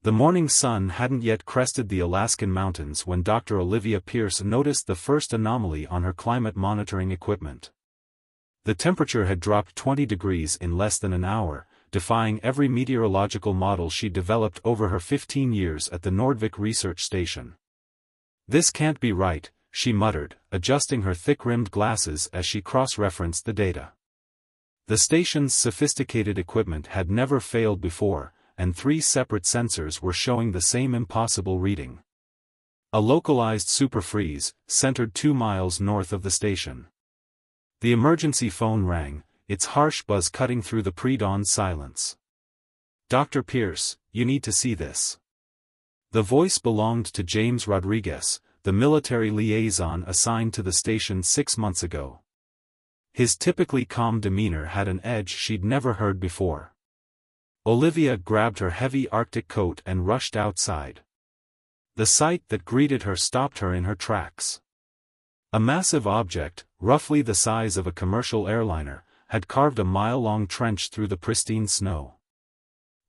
The morning sun hadn't yet crested the Alaskan mountains when Dr. Olivia Pierce noticed the first anomaly on her climate monitoring equipment. The temperature had dropped 20 degrees in less than an hour, defying every meteorological model she'd developed over her 15 years at the Nordvik research station. "This can't be right," she muttered, adjusting her thick-rimmed glasses as she cross-referenced the data. The station's sophisticated equipment had never failed before, and 3 separate sensors were showing the same impossible reading. A localized superfreeze, centered 2 miles north of the station. The emergency phone rang, its harsh buzz cutting through the pre-dawn silence. "Dr. Pierce, you need to see this." The voice belonged to James Rodriguez, the military liaison assigned to the station 6 months ago. His typically calm demeanor had an edge she'd never heard before. Olivia grabbed her heavy Arctic coat and rushed outside. The sight that greeted her stopped her in her tracks. A massive object, roughly the size of a commercial airliner, had carved a mile-long trench through the pristine snow.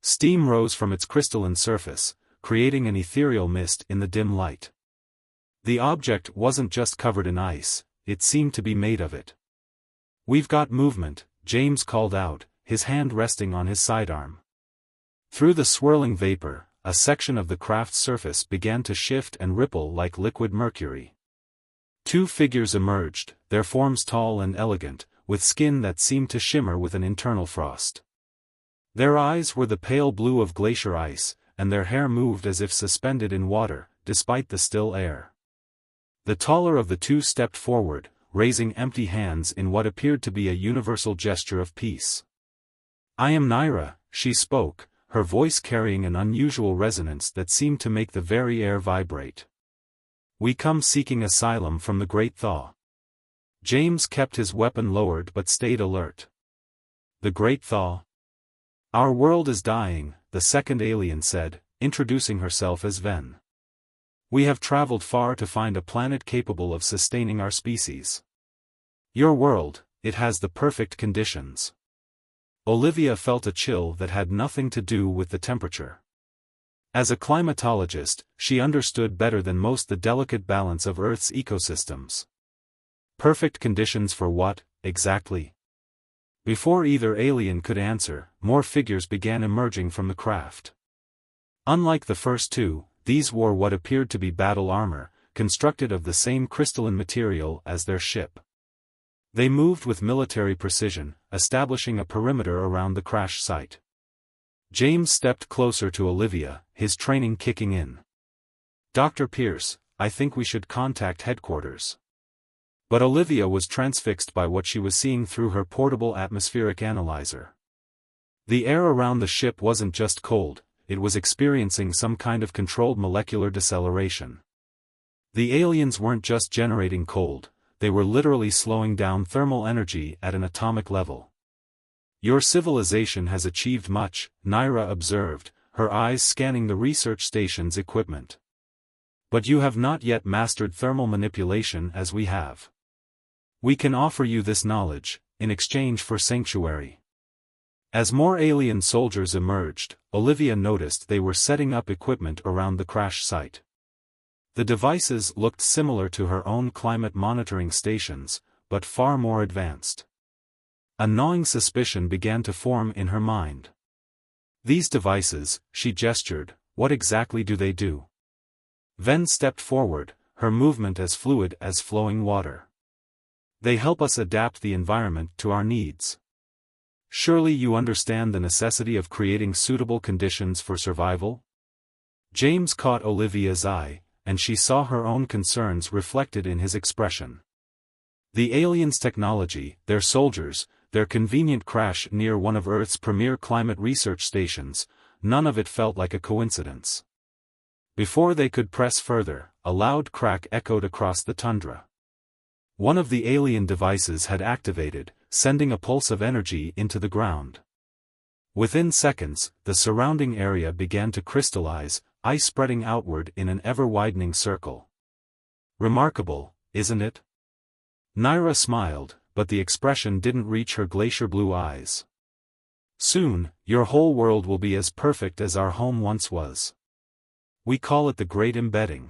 Steam rose from its crystalline surface, creating an ethereal mist in the dim light. The object wasn't just covered in ice, it seemed to be made of it. "We've got movement," James called out, his hand resting on his sidearm. Through the swirling vapor, a section of the craft's surface began to shift and ripple like liquid mercury. 2 figures emerged, their forms tall and elegant, with skin that seemed to shimmer with an internal frost. Their eyes were the pale blue of glacier ice, and their hair moved as if suspended in water, despite the still air. The taller of the 2 stepped forward, raising empty hands in what appeared to be a universal gesture of peace. "I am Naira," she spoke, her voice carrying an unusual resonance that seemed to make the very air vibrate. "We come seeking asylum from the Great Thaw." James kept his weapon lowered but stayed alert. "The Great Thaw? Our world is dying," the second alien said, introducing herself as Ven. "We have traveled far to find a planet capable of sustaining our species. Your world, it has the perfect conditions." Olivia felt a chill that had nothing to do with the temperature. As a climatologist, she understood better than most the delicate balance of Earth's ecosystems. Perfect conditions for what, exactly? Before either alien could answer, more figures began emerging from the craft. Unlike the first 2, these wore what appeared to be battle armor, constructed of the same crystalline material as their ship. They moved with military precision, establishing a perimeter around the crash site. James stepped closer to Olivia, his training kicking in. "Dr. Pierce, I think we should contact headquarters." But Olivia was transfixed by what she was seeing through her portable atmospheric analyzer. The air around the ship wasn't just cold, it was experiencing some kind of controlled molecular deceleration. The aliens weren't just generating cold, they were literally slowing down thermal energy at an atomic level. "Your civilization has achieved much," Naira observed, her eyes scanning the research station's equipment. "But you have not yet mastered thermal manipulation as we have. We can offer you this knowledge, in exchange for sanctuary." As more alien soldiers emerged, Olivia noticed they were setting up equipment around the crash site. The devices looked similar to her own climate monitoring stations, but far more advanced. A gnawing suspicion began to form in her mind. "These devices," she gestured, "what exactly do they do?" Ven stepped forward, her movement as fluid as flowing water. "They help us adapt the environment to our needs. Surely you understand the necessity of creating suitable conditions for survival?" James caught Olivia's eye, and she saw her own concerns reflected in his expression. The aliens' technology, their soldiers, their convenient crash near one of Earth's premier climate research stations, none of it felt like a coincidence. Before they could press further, a loud crack echoed across the tundra. One of the alien devices had activated, sending a pulse of energy into the ground. Within seconds, the surrounding area began to crystallize, ice spreading outward in an ever-widening circle. "Remarkable, isn't it?" Naira smiled, but the expression didn't reach her glacier-blue eyes. "Soon, your whole world will be as perfect as our home once was." We call it the Great Embedding.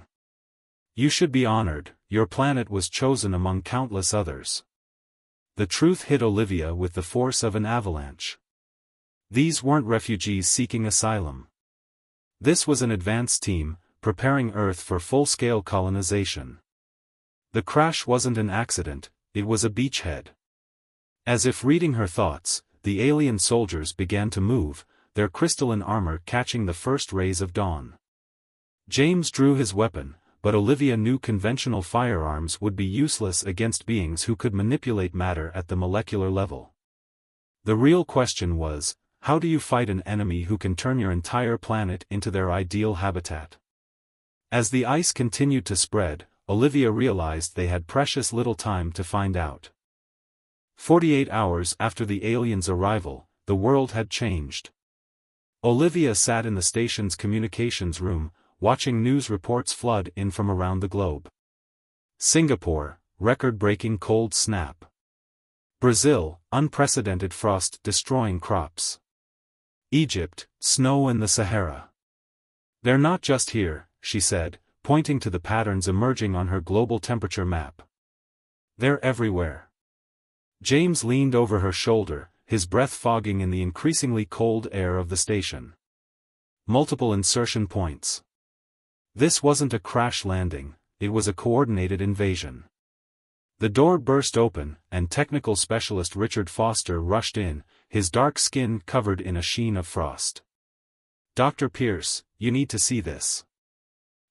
You should be honored, your planet was chosen among countless others. The truth hit Olivia with the force of an avalanche. These weren't refugees seeking asylum. This was an advance team, preparing Earth for full-scale colonization. The crash wasn't an accident, it was a beachhead. As if reading her thoughts, the alien soldiers began to move, their crystalline armor catching the first rays of dawn. James drew his weapon, but Olivia knew conventional firearms would be useless against beings who could manipulate matter at the molecular level. The real question was, how do you fight an enemy who can turn your entire planet into their ideal habitat? As the ice continued to spread, Olivia realized they had precious little time to find out. 48 hours after the aliens' arrival, the world had changed. Olivia sat in the station's communications room, watching news reports flood in from around the globe. Singapore, record-breaking cold snap. Brazil, unprecedented frost destroying crops. Egypt, snow in the Sahara. They're not just here, she said, pointing to the patterns emerging on her global temperature map. They're everywhere. James leaned over her shoulder, his breath fogging in the increasingly cold air of the station. Multiple insertion points. This wasn't a crash landing, it was a coordinated invasion. The door burst open, and technical specialist Richard Foster rushed in, his dark skin covered in a sheen of frost. Dr. Pierce, you need to see this.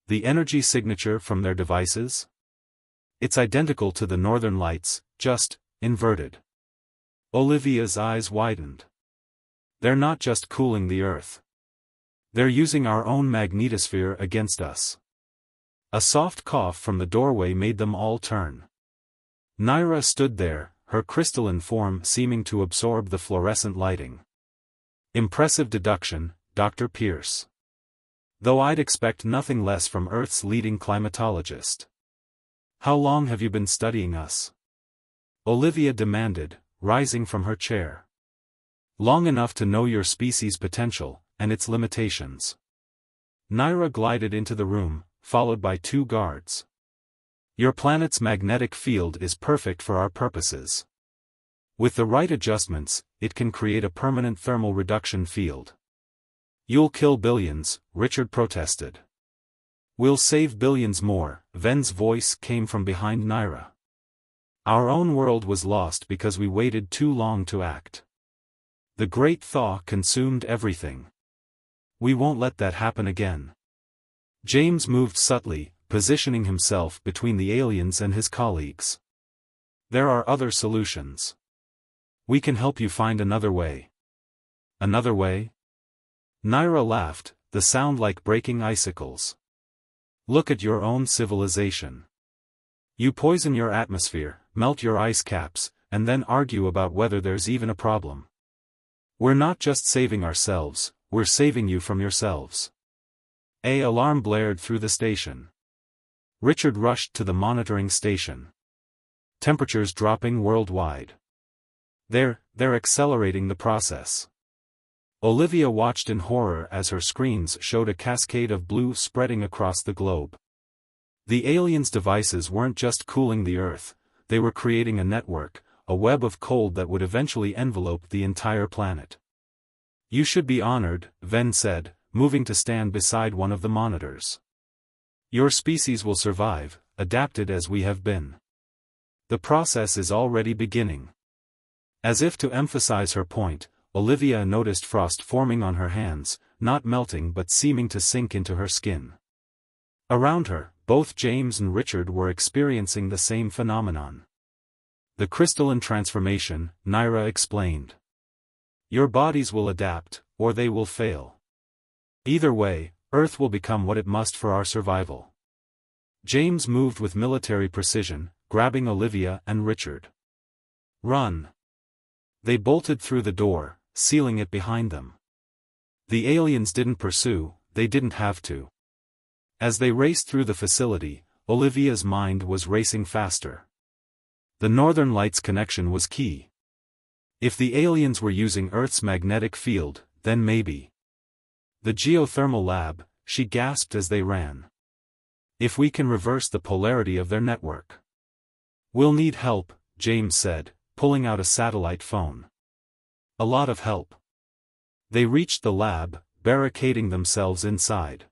The energy signature from their devices? It's identical to the Northern Lights, just inverted. Olivia's eyes widened. They're not just cooling the Earth. They're using our own magnetosphere against us. A soft cough from the doorway made them all turn. Naira stood there, her crystalline form seeming to absorb the fluorescent lighting. Impressive deduction, Dr. Pierce. Though I'd expect nothing less from Earth's leading climatologist. How long have you been studying us? Olivia demanded, rising from her chair. Long enough to know your species' potential, and its limitations. Naira glided into the room, followed by 2 guards. Your planet's magnetic field is perfect for our purposes. With the right adjustments, it can create a permanent thermal reduction field. You'll kill billions, Richard protested. We'll save billions more, Ven's voice came from behind Naira. Our own world was lost because we waited too long to act. The Great Thaw consumed everything. We won't let that happen again. James moved subtly, positioning himself between the aliens and his colleagues. There are other solutions. We can help you find another way. Another way? Naira laughed, the sound like breaking icicles. Look at your own civilization. You poison your atmosphere, melt your ice caps, and then argue about whether there's even a problem. We're not just saving ourselves, we're saving you from yourselves. An alarm blared through the station. Richard rushed to the monitoring station. Temperatures dropping worldwide. They're accelerating the process. Olivia watched in horror as her screens showed a cascade of blue spreading across the globe. The aliens' devices weren't just cooling the Earth, they were creating a network, a web of cold that would eventually envelope the entire planet. You should be honored, Ven said, moving to stand beside one of the monitors. Your species will survive, adapted as we have been. The process is already beginning. As if to emphasize her point, Olivia noticed frost forming on her hands, not melting but seeming to sink into her skin. Around her, both James and Richard were experiencing the same phenomenon. The crystalline transformation, Naira explained. Your bodies will adapt, or they will fail. Either way, Earth will become what it must for our survival. James moved with military precision, grabbing Olivia and Richard. Run! They bolted through the door, sealing it behind them. The aliens didn't pursue, they didn't have to. As they raced through the facility, Olivia's mind was racing faster. The Northern Lights connection was key. If the aliens were using Earth's magnetic field, then maybe. The geothermal lab, she gasped as they ran. If we can reverse the polarity of their network. We'll need help, James said, pulling out a satellite phone. A lot of help. They reached the lab, barricading themselves inside.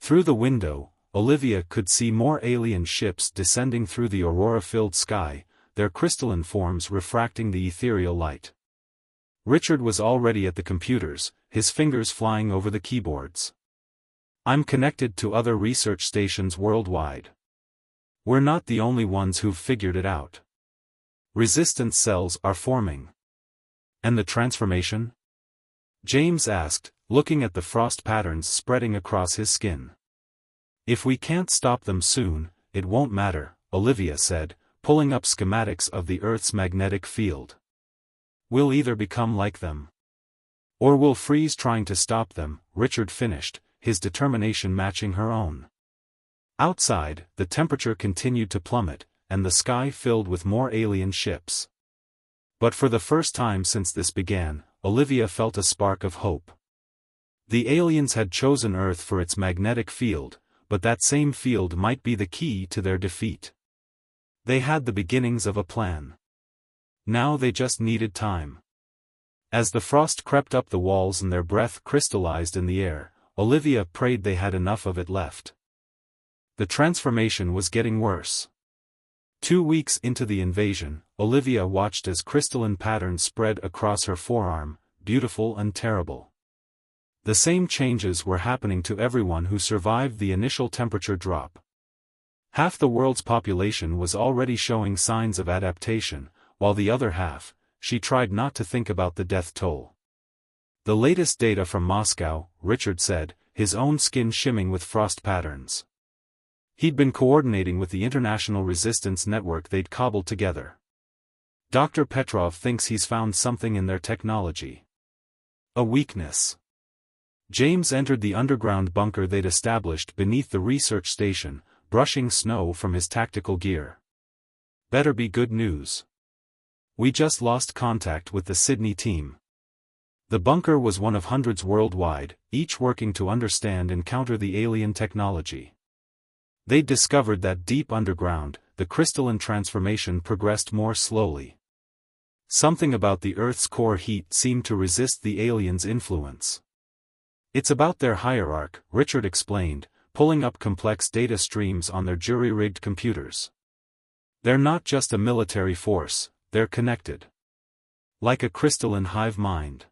Through the window, Olivia could see more alien ships descending through the aurora-filled sky, their crystalline forms refracting the ethereal light. Richard was already at the computers, his fingers flying over the keyboards. I'm connected to other research stations worldwide. We're not the only ones who've figured it out. Resistance cells are forming. And the transformation? James asked, looking at the frost patterns spreading across his skin. If we can't stop them soon, it won't matter, Olivia said, pulling up schematics of the Earth's magnetic field. We'll either become like them. Or we'll freeze trying to stop them, Richard finished, his determination matching her own. Outside, the temperature continued to plummet, and the sky filled with more alien ships. But for the first time since this began, Olivia felt a spark of hope. The aliens had chosen Earth for its magnetic field, but that same field might be the key to their defeat. They had the beginnings of a plan. Now they just needed time. As the frost crept up the walls and their breath crystallized in the air, Olivia prayed they had enough of it left. The transformation was getting worse. 2 weeks into the invasion, Olivia watched as crystalline patterns spread across her forearm, beautiful and terrible. The same changes were happening to everyone who survived the initial temperature drop. Half the world's population was already showing signs of adaptation, while the other half, she tried not to think about the death toll. The latest data from Moscow, Richard said, his own skin shimming with frost patterns. He'd been coordinating with the international resistance network they'd cobbled together. Dr. Petrov thinks he's found something in their technology. A weakness. James entered the underground bunker they'd established beneath the research station, brushing snow from his tactical gear. Better be good news. We just lost contact with the Sydney team. The bunker was one of hundreds worldwide, each working to understand and counter the alien technology. They'd discovered that deep underground, the crystalline transformation progressed more slowly. Something about the Earth's core heat seemed to resist the aliens' influence. It's about their hierarchy, Richard explained, pulling up complex data streams on their jury-rigged computers. They're not just a military force, they're connected. Like a crystalline hive mind.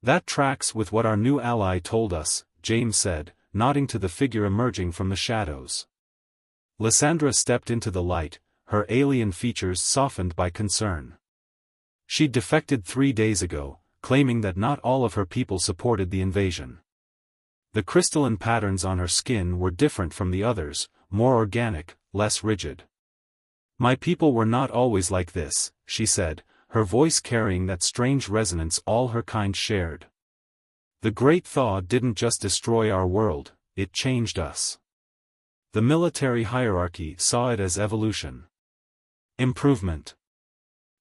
That tracks with what our new ally told us, James said, nodding to the figure emerging from the shadows. Lysandra stepped into the light, her alien features softened by concern. She'd defected 3 days ago, claiming that not all of her people supported the invasion. The crystalline patterns on her skin were different from the others, more organic, less rigid. My people were not always like this, she said, her voice carrying that strange resonance all her kind shared. The Great Thaw didn't just destroy our world, it changed us. The military hierarchy saw it as evolution. Improvement.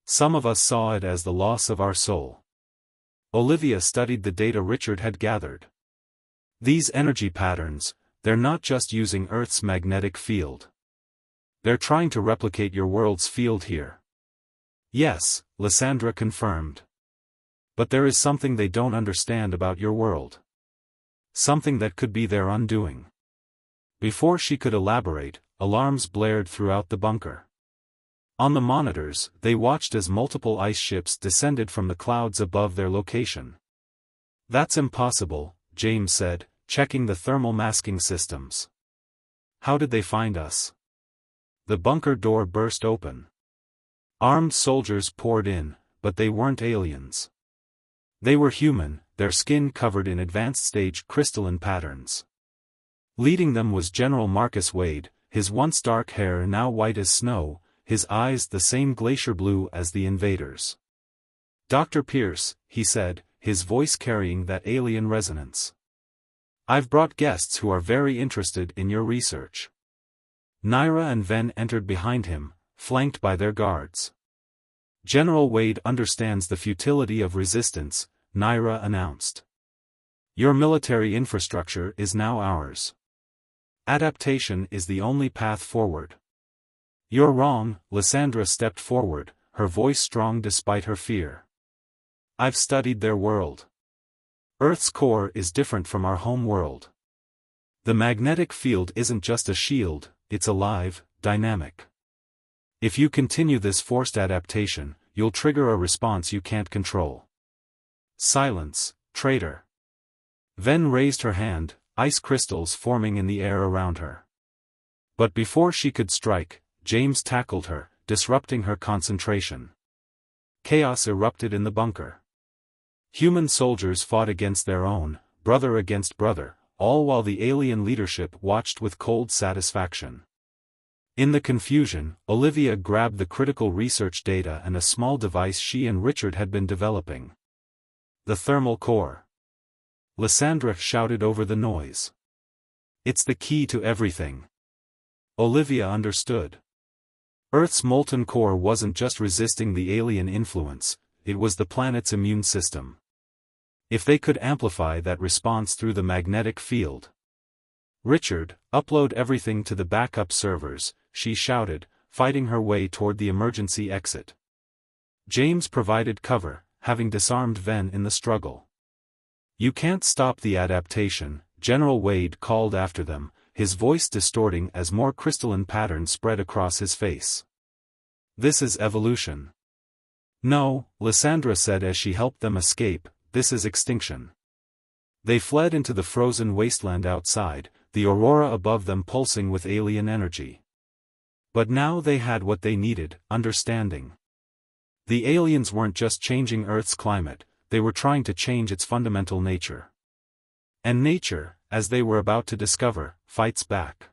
Some of us saw it as the loss of our soul. Olivia studied the data Richard had gathered. These energy patterns, they're not just using Earth's magnetic field. They're trying to replicate your world's field here. Yes, Lysandra confirmed. But there is something they don't understand about your world. Something that could be their undoing. Before she could elaborate, alarms blared throughout the bunker. On the monitors, they watched as multiple ice ships descended from the clouds above their location. That's impossible, James said, checking the thermal masking systems. How did they find us? The bunker door burst open. Armed soldiers poured in, but they weren't aliens. They were human, their skin covered in advanced-stage crystalline patterns. Leading them was General Marcus Wade, his once dark hair now white as snow, his eyes the same glacier blue as the invaders. Dr. Pierce, he said, his voice carrying that alien resonance. I've brought guests who are very interested in your research. Naira and Ven entered behind him, flanked by their guards. General Wade understands the futility of resistance, Naira announced. Your military infrastructure is now ours. Adaptation is the only path forward. You're wrong, Lysandra stepped forward, her voice strong despite her fear. I've studied their world. Earth's core is different from our home world. The magnetic field isn't just a shield, it's alive, dynamic. If you continue this forced adaptation, you'll trigger a response you can't control. Silence, traitor. Ven raised her hand, ice crystals forming in the air around her. But before she could strike, James tackled her, disrupting her concentration. Chaos erupted in the bunker. Human soldiers fought against their own, brother against brother, all while the alien leadership watched with cold satisfaction. In the confusion, Olivia grabbed the critical research data and a small device she and Richard had been developing. The thermal core. Lysandra shouted over the noise. It's the key to everything. Olivia understood. Earth's molten core wasn't just resisting the alien influence, it was the planet's immune system. If they could amplify that response through the magnetic field. Richard, upload everything to the backup servers, she shouted, fighting her way toward the emergency exit. James provided cover, having disarmed Ven in the struggle. You can't stop the adaptation, General Wade called after them, his voice distorting as more crystalline patterns spread across his face. This is evolution. No, Lysandra said as she helped them escape, this is extinction. They fled into the frozen wasteland outside, the aurora above them pulsing with alien energy. But now they had what they needed, understanding. The aliens weren't just changing Earth's climate, they were trying to change its fundamental nature. And nature, as they were about to discover, fights back.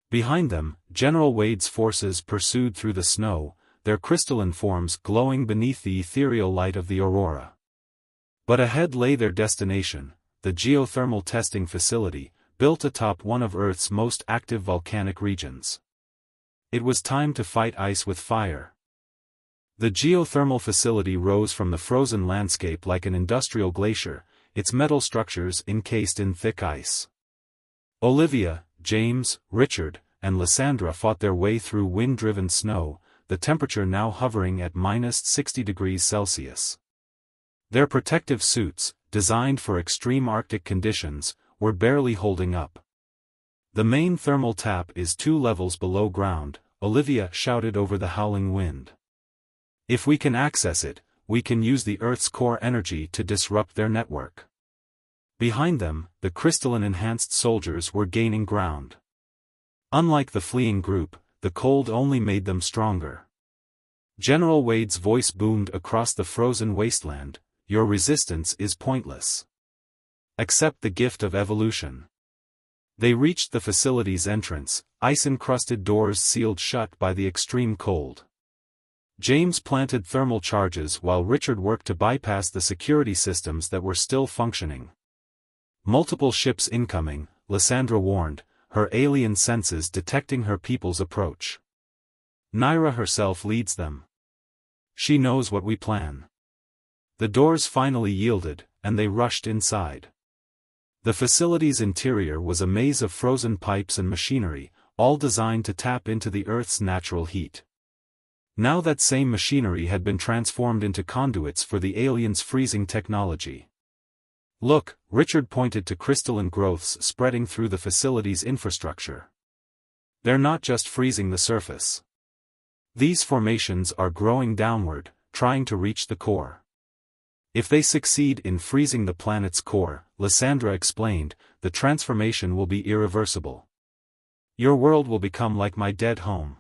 Behind them, General Wade's forces pursued through the snow, their crystalline forms glowing beneath the ethereal light of the aurora. But ahead lay their destination, the geothermal testing facility, built atop one of Earth's most active volcanic regions. It was time to fight ice with fire. The geothermal facility rose from the frozen landscape like an industrial glacier, its metal structures encased in thick ice. Olivia, James, Richard, and Lysandra fought their way through wind-driven snow, the temperature now hovering at -60°C. Their protective suits, designed for extreme Arctic conditions, were barely holding up. The main thermal tap is 2 levels below ground, Olivia shouted over the howling wind. If we can access it, we can use the Earth's core energy to disrupt their network. Behind them, the crystalline-enhanced soldiers were gaining ground. Unlike the fleeing group, the cold only made them stronger. General Wade's voice boomed across the frozen wasteland, your resistance is pointless. Accept the gift of evolution. They reached the facility's entrance, ice-encrusted doors sealed shut by the extreme cold. James planted thermal charges while Richard worked to bypass the security systems that were still functioning. Multiple ships incoming, Lysandra warned, her alien senses detecting her people's approach. Naira herself leads them. She knows what we plan. The doors finally yielded, and they rushed inside. The facility's interior was a maze of frozen pipes and machinery, all designed to tap into the Earth's natural heat. Now that same machinery had been transformed into conduits for the aliens' freezing technology. Look, Richard pointed to crystalline growths spreading through the facility's infrastructure. They're not just freezing the surface. These formations are growing downward, trying to reach the core. If they succeed in freezing the planet's core, Lysandra explained, the transformation will be irreversible. Your world will become like my dead home.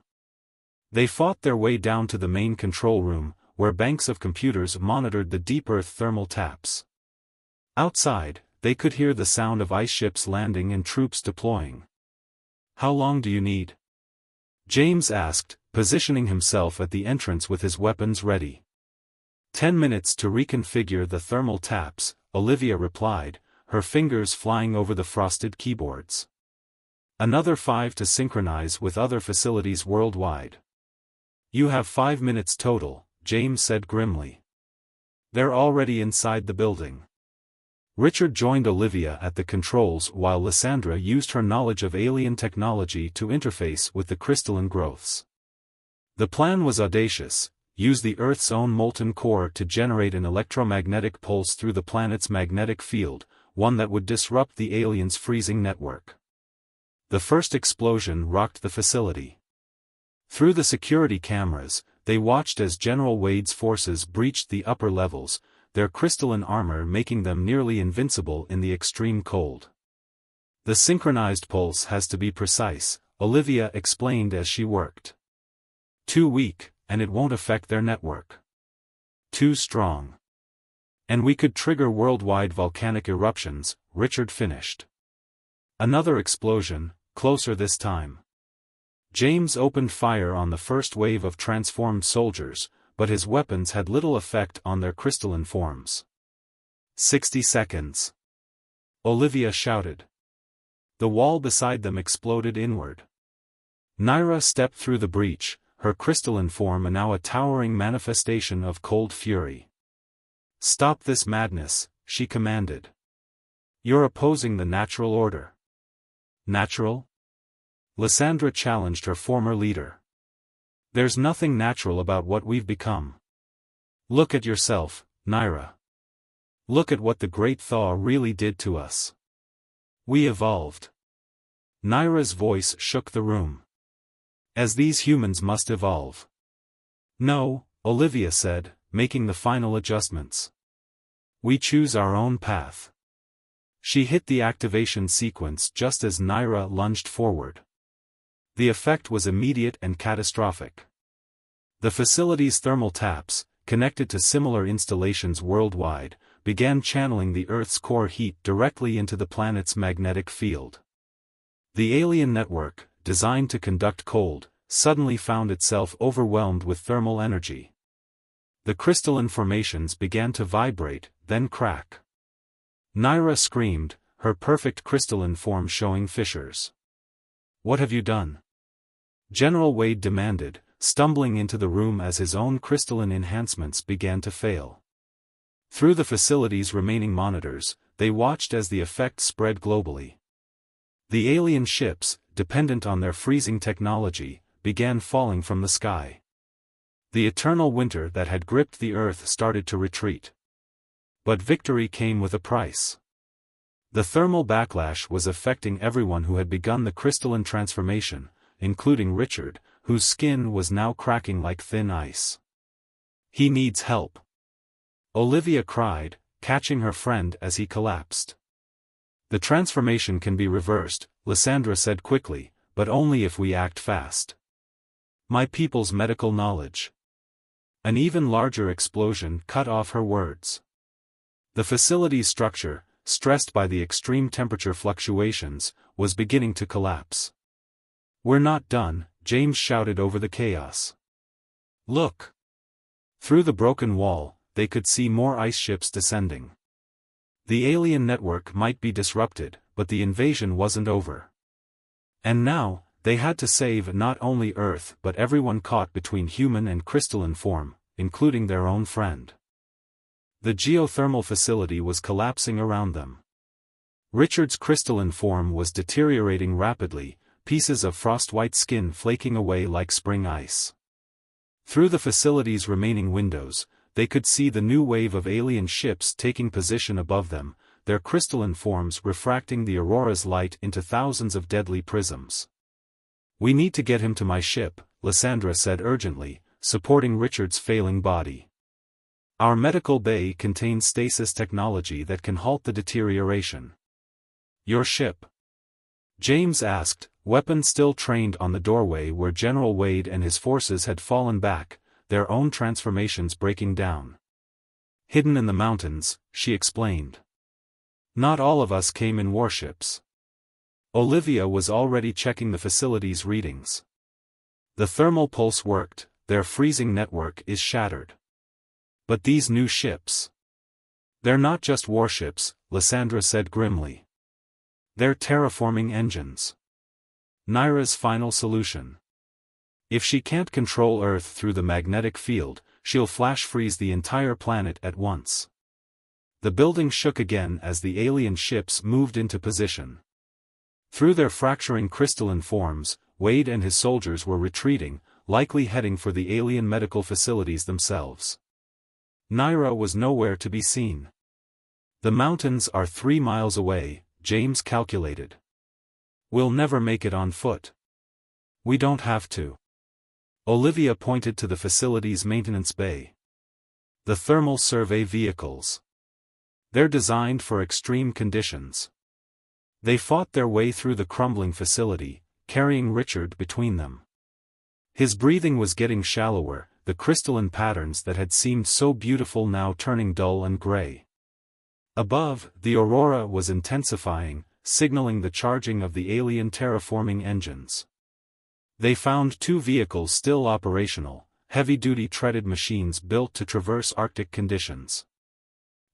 They fought their way down to the main control room, where banks of computers monitored the deep Earth thermal taps. Outside, they could hear the sound of ice ships landing and troops deploying. How long do you need? James asked, positioning himself at the entrance with his weapons ready. 10 minutes to reconfigure the thermal taps, Olivia replied, her fingers flying over the frosted keyboards. Another 5 to synchronize with other facilities worldwide. You have 5 minutes total, James said grimly. They're already inside the building. Richard joined Olivia at the controls while Lysandra used her knowledge of alien technology to interface with the crystalline growths. The plan was audacious: use the Earth's own molten core to generate an electromagnetic pulse through the planet's magnetic field, one that would disrupt the aliens' freezing network. The first explosion rocked the facility. Through the security cameras, they watched as General Wade's forces breached the upper levels, their crystalline armor making them nearly invincible in the extreme cold. The synchronized pulse has to be precise, Olivia explained as she worked. Too weak, and it won't affect their network. Too strong. And we could trigger worldwide volcanic eruptions, Richard finished. Another explosion, closer this time. James opened fire on the first wave of transformed soldiers, but his weapons had little effect on their crystalline forms. 60 seconds. Olivia shouted. The wall beside them exploded inward. Naira stepped through the breach, her crystalline form now a towering manifestation of cold fury. Stop this madness, she commanded. You're opposing the natural order. Natural? Lysandra challenged her former leader. There's nothing natural about what we've become. Look at yourself, Naira. Look at what the Great Thaw really did to us. We evolved. Naira's voice shook the room. As these humans must evolve. No, Olivia said, making the final adjustments. We choose our own path. She hit the activation sequence just as Naira lunged forward. The effect was immediate and catastrophic. The facility's thermal taps, connected to similar installations worldwide, began channeling the Earth's core heat directly into the planet's magnetic field. The alien network, designed to conduct cold, suddenly found itself overwhelmed with thermal energy. The crystalline formations began to vibrate, then crack. Naira screamed, her perfect crystalline form showing fissures. What have you done? General Wade demanded, stumbling into the room as his own crystalline enhancements began to fail. Through the facility's remaining monitors, they watched as the effect spread globally. The alien ships, dependent on their freezing technology, began falling from the sky. The eternal winter that had gripped the Earth started to retreat. But victory came with a price. The thermal backlash was affecting everyone who had begun the crystalline transformation, including Richard, whose skin was now cracking like thin ice. He needs help. Olivia cried, catching her friend as he collapsed. The transformation can be reversed, Lysandra said quickly, but only if we act fast. My people's medical knowledge. An even larger explosion cut off her words. The facility's structure, stressed by the extreme temperature fluctuations, was beginning to collapse. We're not done, James shouted over the chaos. Look! Through the broken wall, they could see more ice ships descending. The alien network might be disrupted, but the invasion wasn't over. And now, they had to save not only Earth but everyone caught between human and crystalline form, including their own friend. The geothermal facility was collapsing around them. Richard's crystalline form was deteriorating rapidly, pieces of frost-white skin flaking away like spring ice. Through the facility's remaining windows, they could see the new wave of alien ships taking position above them, their crystalline forms refracting the aurora's light into thousands of deadly prisms. We need to get him to my ship, Lysandra said urgently, supporting Richard's failing body. Our medical bay contains stasis technology that can halt the deterioration. Your ship? James asked, weapon still trained on the doorway where General Wade and his forces had fallen back, their own transformations breaking down. Hidden in the mountains, she explained. Not all of us came in warships. Olivia was already checking the facility's readings. The thermal pulse worked, their freezing network is shattered. But these new ships. They're not just warships, Lysandra said grimly. They're terraforming engines. Naira's final solution. If she can't control Earth through the magnetic field, she'll flash freeze the entire planet at once. The building shook again as the alien ships moved into position. Through their fracturing crystalline forms, Wade and his soldiers were retreating, likely heading for the alien medical facilities themselves. Naira was nowhere to be seen. The mountains are 3 miles away, James calculated. We'll never make it on foot. We don't have to. Olivia pointed to the facility's maintenance bay. The thermal survey vehicles. They're designed for extreme conditions. They fought their way through the crumbling facility, carrying Richard between them. His breathing was getting shallower, the crystalline patterns that had seemed so beautiful now turning dull and gray. Above, the aurora was intensifying, signaling the charging of the alien terraforming engines. They found 2 vehicles still operational, heavy-duty treaded machines built to traverse Arctic conditions.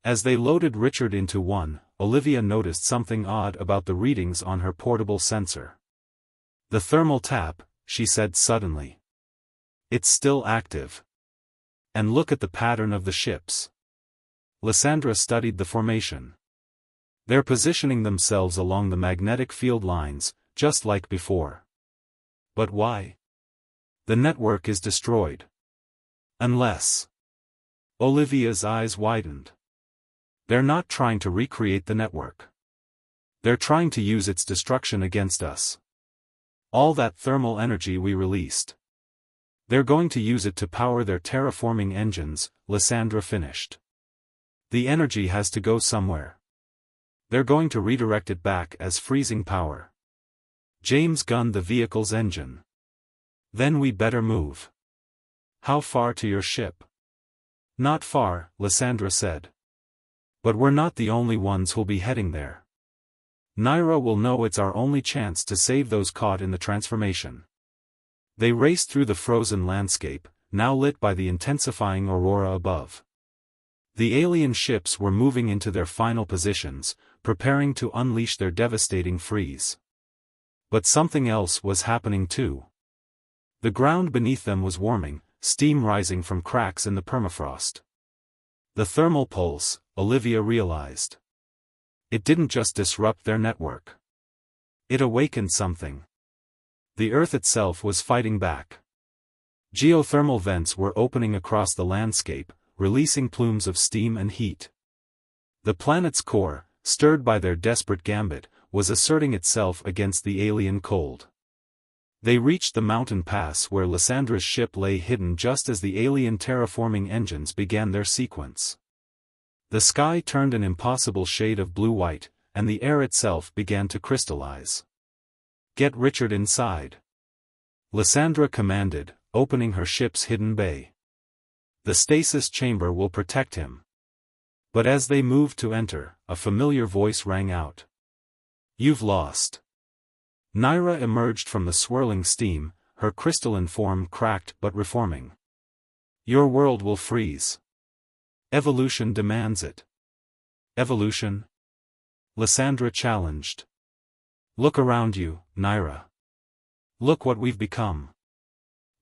As they loaded Richard into one, Olivia noticed something odd about the readings on her portable sensor. The thermal tap, she said suddenly. It's still active. And look at the pattern of the ships. Lysandra studied the formation. They're positioning themselves along the magnetic field lines, just like before. But why? The network is destroyed. Unless... Olivia's eyes widened. They're not trying to recreate the network. They're trying to use its destruction against us. All that thermal energy we released. They're going to use it to power their terraforming engines, Lysandra finished. The energy has to go somewhere. They're going to redirect it back as freezing power. James gunned the vehicle's engine. Then we better move. How far to your ship? Not far, Lysandra said. But we're not the only ones who'll be heading there. Naira will know it's our only chance to save those caught in the transformation. They raced through the frozen landscape, now lit by the intensifying aurora above. The alien ships were moving into their final positions, preparing to unleash their devastating freeze. But something else was happening too. The ground beneath them was warming, steam rising from cracks in the permafrost. The thermal pulse, Olivia realized. It didn't just disrupt their network. It awakened something. The Earth itself was fighting back. Geothermal vents were opening across the landscape, releasing plumes of steam and heat. The planet's core, stirred by their desperate gambit, was asserting itself against the alien cold. They reached the mountain pass where Lysandra's ship lay hidden just as the alien terraforming engines began their sequence. The sky turned an impossible shade of blue-white, and the air itself began to crystallize. "Get Richard inside," Lysandra commanded, opening her ship's hidden bay. "The stasis chamber will protect him." But as they moved to enter, a familiar voice rang out. "You've lost." Naira emerged from the swirling steam, her crystalline form cracked but reforming. "Your world will freeze. Evolution demands it." "Evolution?" Lysandra challenged. "Look around you, Naira. Look what we've become.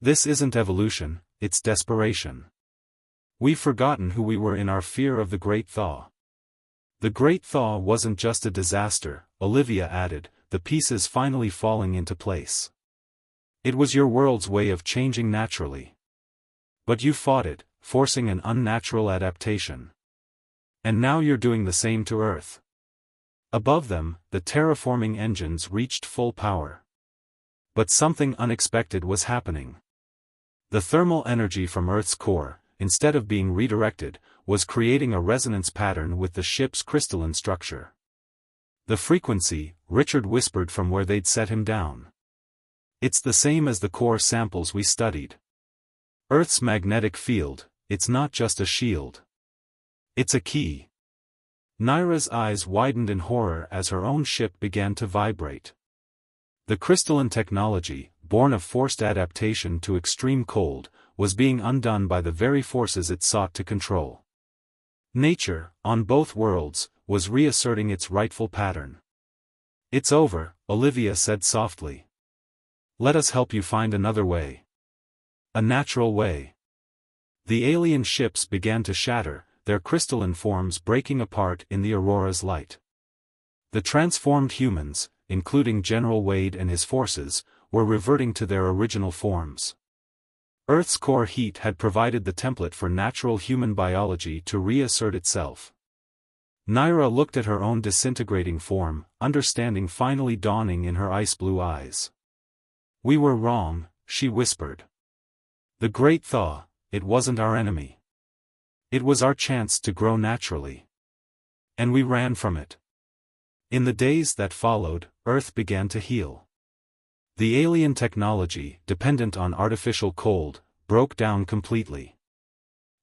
This isn't evolution, it's desperation. We've forgotten who we were in our fear of the Great Thaw." "The Great Thaw wasn't just a disaster," Olivia added, the pieces finally falling into place. "It was your world's way of changing naturally. But you fought it, forcing an unnatural adaptation. And now you're doing the same to Earth." Above them, the terraforming engines reached full power. But something unexpected was happening. The thermal energy from Earth's core, instead of being redirected, was creating a resonance pattern with the ship's crystalline structure. "The frequency," Richard whispered from where they'd set him down. "It's the same as the core samples we studied. Earth's magnetic field, it's not just a shield. It's a key." Naira's eyes widened in horror as her own ship began to vibrate. The crystalline technology, born of forced adaptation to extreme cold, was being undone by the very forces it sought to control. Nature, on both worlds, was reasserting its rightful pattern. "It's over," Olivia said softly. "Let us help you find another way. A natural way." The alien ships began to shatter, their crystalline forms breaking apart in the aurora's light. The transformed humans, including General Wade and his forces, were reverting to their original forms. Earth's core heat had provided the template for natural human biology to reassert itself. Naira looked at her own disintegrating form, understanding finally dawning in her ice-blue eyes. "We were wrong," she whispered. "The Great Thaw, it wasn't our enemy. It was our chance to grow naturally. And we ran from it." In the days that followed, Earth began to heal. The alien technology, dependent on artificial cold, broke down completely.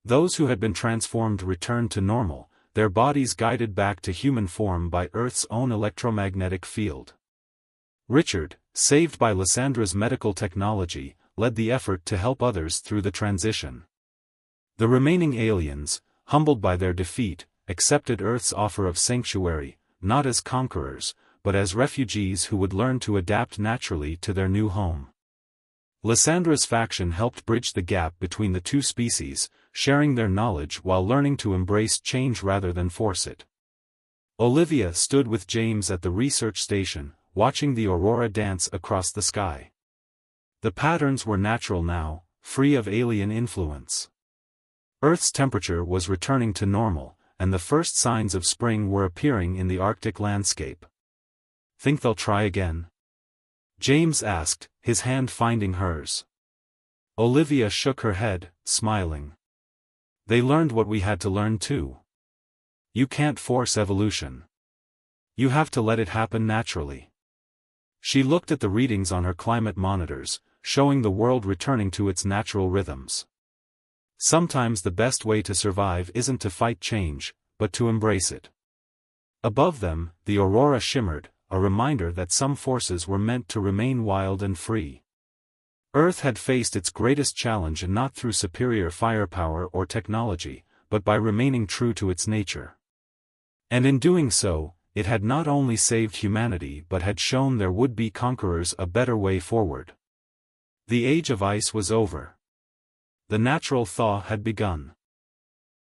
Those who had been transformed returned to normal, their bodies guided back to human form by Earth's own electromagnetic field. Richard, saved by Lyssandra's medical technology, led the effort to help others through the transition. The remaining aliens, humbled by their defeat, accepted Earth's offer of sanctuary, not as conquerors, but as refugees who would learn to adapt naturally to their new home. Lyssandra's faction helped bridge the gap between the two species, sharing their knowledge while learning to embrace change rather than force it. Olivia stood with James at the research station, watching the aurora dance across the sky. The patterns were natural now, free of alien influence. Earth's temperature was returning to normal, and the first signs of spring were appearing in the Arctic landscape. "Think they'll try again?" James asked, his hand finding hers. Olivia shook her head, smiling. "They learned what we had to learn too. You can't force evolution. You have to let it happen naturally." She looked at the readings on her climate monitors, showing the world returning to its natural rhythms. Sometimes the best way to survive isn't to fight change, but to embrace it. Above them, the aurora shimmered, a reminder that some forces were meant to remain wild and free. Earth had faced its greatest challenge not through superior firepower or technology, but by remaining true to its nature. And in doing so, it had not only saved humanity but had shown their would-be conquerors a better way forward. The age of ice was over. The natural thaw had begun.